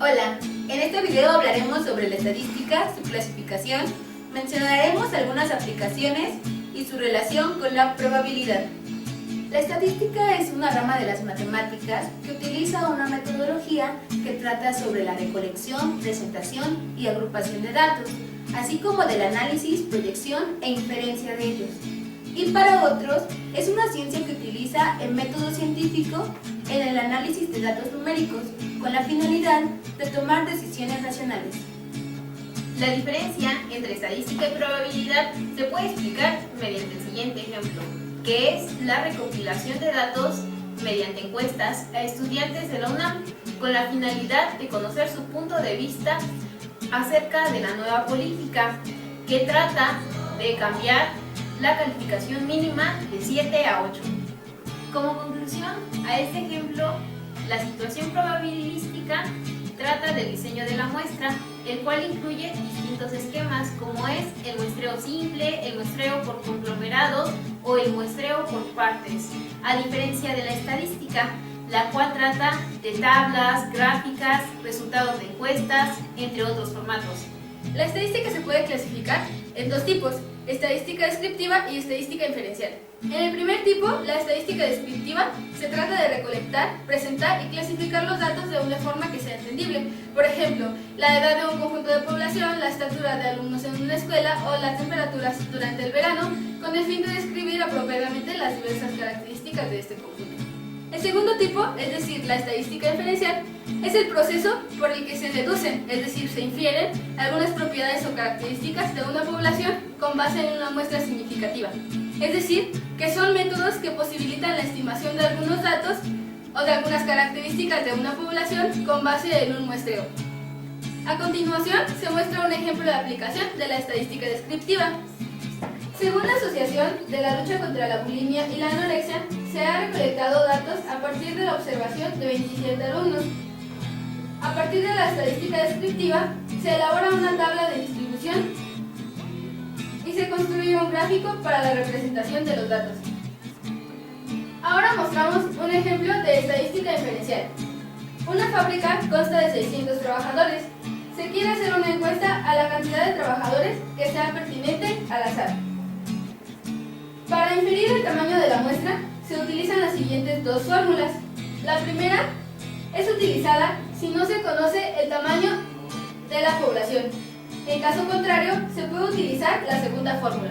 Hola, en este video hablaremos sobre la estadística, su clasificación, mencionaremos algunas aplicaciones y su relación con la probabilidad. La estadística es una rama de las matemáticas que utiliza una metodología que trata sobre la recolección, presentación y agrupación de datos, así como del análisis, proyección e inferencia de ellos. Y para otros, es una ciencia que utiliza el método científico en el análisis de datos numéricos, con la finalidad de tomar decisiones racionales. La diferencia entre estadística y probabilidad se puede explicar mediante el siguiente ejemplo, que es la recopilación de datos mediante encuestas a estudiantes de la UNAM, con la finalidad de conocer su punto de vista acerca de la nueva política, que trata de cambiar la calificación mínima de 7 a 8. Como conclusión a este ejemplo, la situación probabilística trata del diseño de la muestra, el cual incluye distintos esquemas como es el muestreo simple, el muestreo por conglomerados o el muestreo por partes, a diferencia de la estadística, la cual trata de tablas, gráficas, resultados de encuestas, entre otros formatos. La estadística se puede clasificar en dos tipos, estadística descriptiva y estadística inferencial. En el primer tipo, la estadística descriptiva, se trata de recolectar, presentar y clasificar los datos de una forma que sea entendible. Por ejemplo, la edad de un conjunto de población, la estatura de alumnos en una escuela o las temperaturas durante el verano, con el fin de describir apropiadamente las diversas características de este conjunto. El segundo tipo, es decir, la estadística inferencial, es el proceso por el que se deducen, es decir, se infieren algunas propiedades o características de una población con base en una muestra significativa. Es decir, que son métodos que posibilitan la estimación de algunos datos o de algunas características de una población con base en un muestreo. A continuación, se muestra un ejemplo de aplicación de la estadística descriptiva. Según la Asociación de la Lucha contra la Bulimia y la Anorexia, se han recolectado datos a partir de la observación de 27 alumnos. A partir de la estadística descriptiva, se elabora una tabla de distribución y se construye un gráfico para la representación de los datos. Ahora mostramos un ejemplo de estadística inferencial. Una fábrica consta de 600 trabajadores. Se quiere hacer una encuesta a la cantidad de trabajadores que sea pertinente al azar. Para inferir el tamaño de la muestra, se utilizan las siguientes dos fórmulas. La primera es utilizada si no se conoce el tamaño de la población. En caso contrario, se puede utilizar la segunda fórmula.